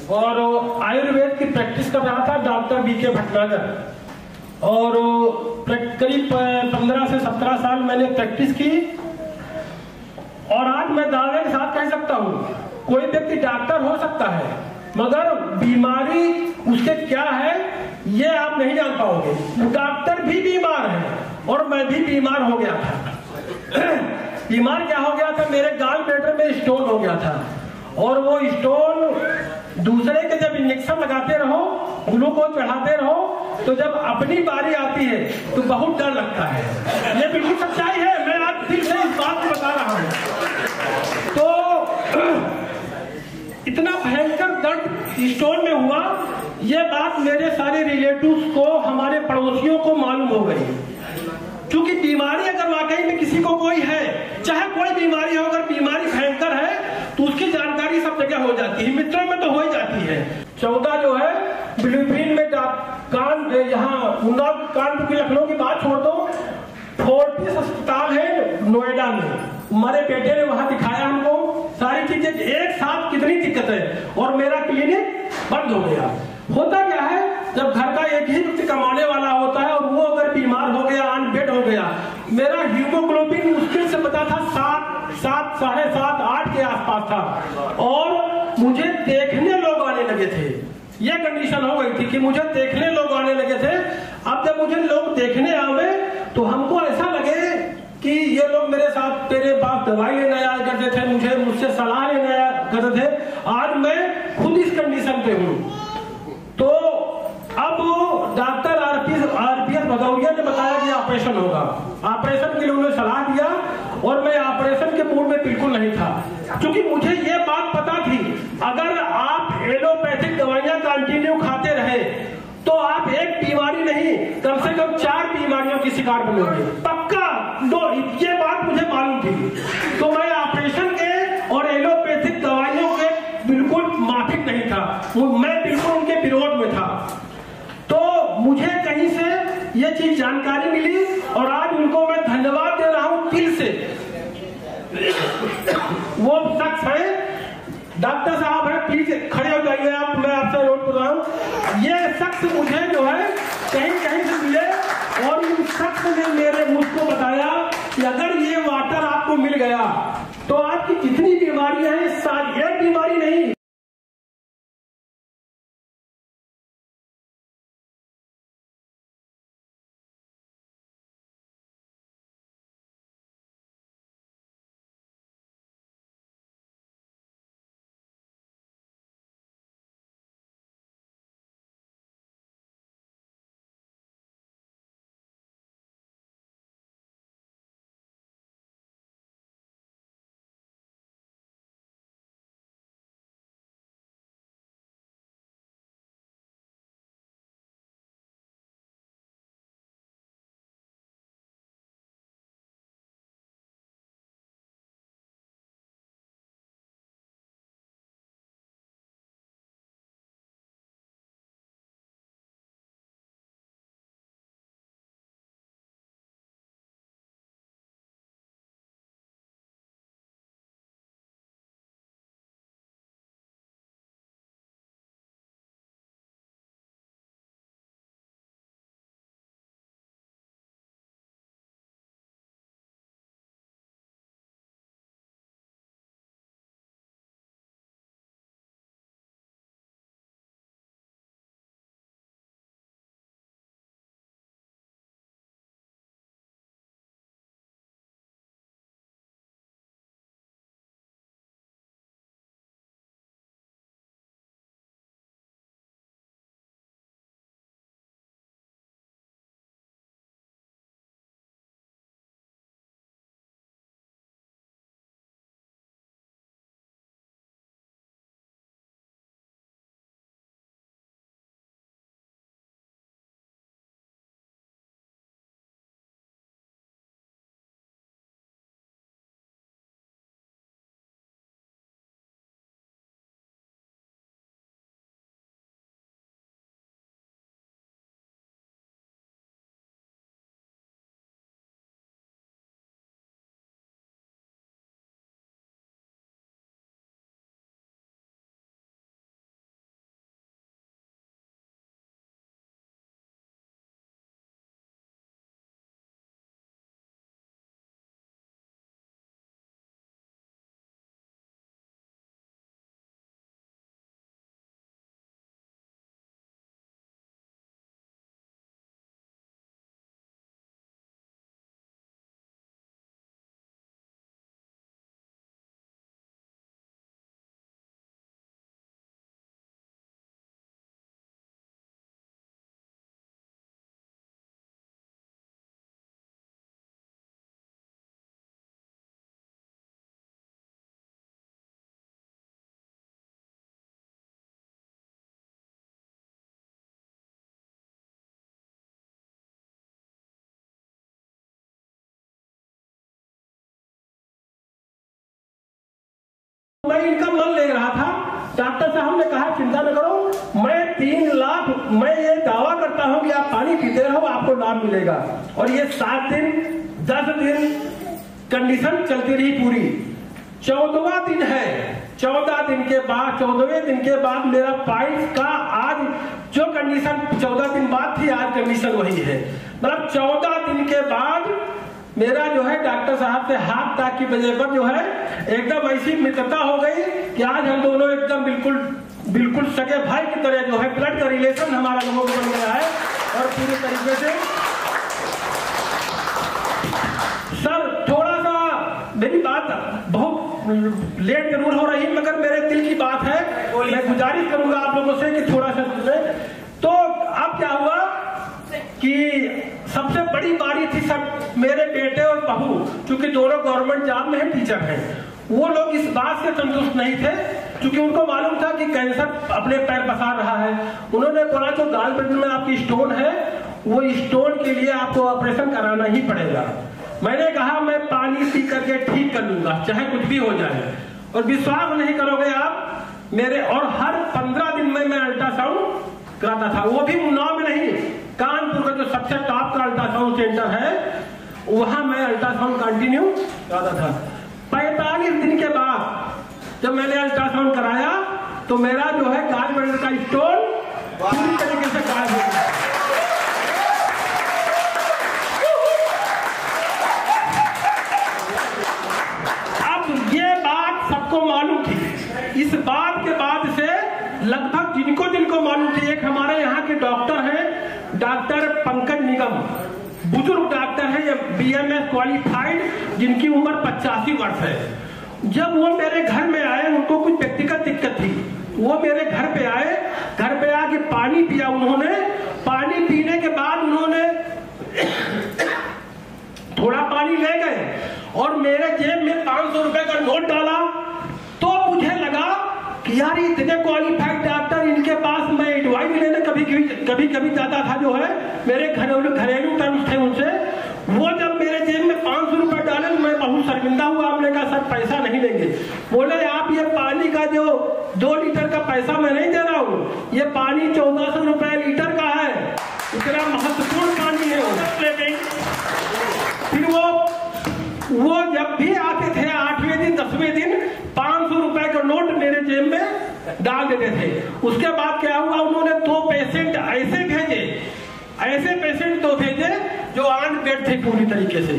और आयुर्वेद की प्रैक्टिस कर रहा था डॉक्टर बीके भटनागर। और करीब 15 से 17 साल मैंने प्रैक्टिस की। और आज मैं दावे के साथ कह सकता हूँ कोई व्यक्ति डॉक्टर हो सकता है, मगर बीमारी उसके क्या है ये आप नहीं जान पाओगे। डॉक्टर भी बीमार है और मैं भी बीमार हो गया था। बीमार क्या हो गया था, मेरे गाल ब्लैडर में स्टोन हो गया था। और वो स्टोन दूसरे के जब इंजेक्शन लगाते रहो, ग्लूकोज चढ़ाते रहो, तो जब अपनी बारी आती है तो बहुत डर लगता है। ये बिल्कुल सच्चाई है, मैं आज फिर से इस बात को बता रहा हूँ। तो इतना भयंकर दर्द स्टोन में हुआ, ये बात मेरे सारे रिलेटिव्स को, हमारे पड़ोसियों को मालूम हो गई। क्योंकि बीमारी अगर वाकई में किसी को कोई है, चाहे कोई बीमारी हो, अगर बीमारी भयंकर है तो उसकी जानकारी सब जगह हो जाती है, मित्रों में तो हो ही जाती है। 14 जो है ब्लूप्रिंट में कान, यहाँ उन्नाव कानपुर की लखनऊ की बात छोड़ दो, फोर्टिस अस्पताल है नोएडा में, हमारे बेटे ने वहां दिखाया हमको सारी चीजें एक साथ, कितनी दिक्कत है, और मेरा क्लिनिक बंद हो गया। होता क्या है, जब घर का एक ही व्यक्ति कमाने वाला होता है और वो अगर बीमार हो गया, ऑन बेड हो गया, मेरा हीमोग्लोबिन मुश्किल से पता था 7, 7.5, 8 के आसपास था। और मुझे देखने लोग आने लगे थे, यह कंडीशन हो गई थी कि मुझे देखने लोग आने लगे थे। अब जब मुझे लोग देखने आवे तो हमको ऐसा लगे कि ये लोग मेरे साथ, तेरे पास दवाई लेने आया करते थे, मुझसे सलाह लेने आया करते थे, आज मैं खुद इस कंडीशन पे हूँ। तो अब डॉक्टर आरपीएस भदौरिया ने बताया कि ऑपरेशन होगा। ऑपरेशन के लिए उन्होंने सलाह दिया और मैं ऑपरेशन के मूड में बिल्कुल नहीं था, क्योंकि मुझे ये बात पता थी अगर आप एलोपैथिक दवाइयां कंटिन्यू खाते रहे तो आप एक बीमारी नहीं, कम से कम 4 बीमारियों की शिकार बनेंगे, पक्का। ये बात मुझे मालूम थी। तो मैं ऑपरेशन के और एलोपैथिक दवाइयों के बिल्कुल माफिक नहीं था, मैं बिल्कुल उनके विरोध में था। तो मुझे कहीं से ये चीज जानकारी मिली और आज उनको मैं धन्यवाद दे रहा हूं दिल से। वो शख्स है, डॉक्टर साहब है, प्लीज खड़े हो जाइए आप, मैं आपसे रोड कर रहा हूं। ये शख्स मुझे जो है कहीं कहीं से मिले और इन शख्स ने मुझको बताया कि अगर ये वाटर आपको मिल गया तो आपकी जितनी बीमारियां हैं सारी, एक बीमारी नहीं, मैं इनका मन ले रहा था। डॉक्टर साहब ने कहा चिंता न करो, मैं 3 लाख, मैं ये दावा करता हूं कि आप पानी पीते रहो, आपको लाभ मिलेगा। और ये 7 दिन 10 दिन कंडीशन चलती रही पूरी। 14वां दिन है, 14 दिन के बाद, 14वें दिन के बाद मेरा पाइल्स का आज जो कंडीशन 14 दिन बाद थी, आज कंडीशन वही है। मतलब 14 दिन के बाद मेरा जो है डॉक्टर साहब से हाथ ताक की वजह पर जो है एकदम ऐसी मित्रता हो गई कि आज हम दोनों एकदम बिल्कुल सगे भाई की तरह जो है ब्लड का रिलेशन हमारा लोगों को बन गया है। और पूरी तरीके से सर थोड़ा सा मेरी बात बहुत लेट जरूर हो रही है, मगर मेरे दिल की बात है, मैं गुजारिश करूंगा आप लोगों से कि थोड़ा सा सुने। तो अब क्या हुआ कि सबसे बड़ी बारी थी सब मेरे बेटे और बहू, क्योंकि दोनों गवर्नमेंट जॉब में है, टीचर हैं, वो लोग इस बात से संतुष्ट नहीं थे, क्योंकि उनको मालूम था कि कैंसर अपने पैर पसार रहा है। उन्होंने बोला जो गॉल ब्लैडर में आपकी स्टोन है, वो स्टोन के लिए आपको ऑपरेशन कराना ही पड़ेगा। मैंने कहा मैं पानी पी करके ठीक कर लूंगा, चाहे कुछ भी हो जाए। और विश्वास नहीं करोगे आप, मेरे और हर 15 दिन में मैं अल्ट्रासाउंड कराता था, वो भी उन्नाव में नहीं, कानपुर का जो सबसे टॉप का अल्ट्रासाउंड सेंटर है, वहां मैं अल्ट्रासाउंड कंटिन्यू कराता था। 45 दिन के बाद जब मैंने अल्ट्रासाउंड कराया तो मेरा जो है गॉल ब्लैडर का स्टोन पूरी तरीके से गायब हो गया। अब ये बात सबको मालूम थी। इस बात के बाद से लगभग जिनको मालूम थी, एक हमारे यहाँ के डॉक्टर हैं, डॉक्टर पंकज निगम, बुजुर्ग डॉक्टर है, ये BMS क्वालिफाइड, जिनकी उम्र 85 वर्ष है। जब वो मेरे घर में आए, उनको कुछ व्यक्तिगत दिक्कत थी, वो मेरे घर पे आए, घर पे आके पानी पिया उन्होंने। पानी पीने के बाद उन्होंने थोड़ा पानी ले गए और मेरे जेब में 500 रुपए का नोट डाला। तो मुझे लगा कि यार इतने क्वालिफाइड डॉक्टर, इनके पास मैं एडवाइस लेने कभी जाता था, जो है मेरे घरेलू टर्म्स थे उनसे। वो जब मेरे जेब में 500 रुपए डाले तो मैं बहुत शर्मिंदा हुआ। हमने कहा सर पैसा नहीं लेंगे। बोले आप ये पानी का जो 2 लीटर का पैसा मैं नहीं दे रहा हूँ, ये पानी 1400 रुपए लीटर का है, इतना महत्वपूर्ण पानी है। फिर वो जब भी आते थे 8वें दिन 10वें दिन 500 रुपए का नोट मेरे जेब में डाल देते थे। उसके बाद क्या हुआ, उन्होंने 2 पेशेंट ऐसे भेजे जो आज बेड थे पूरी तरीके से।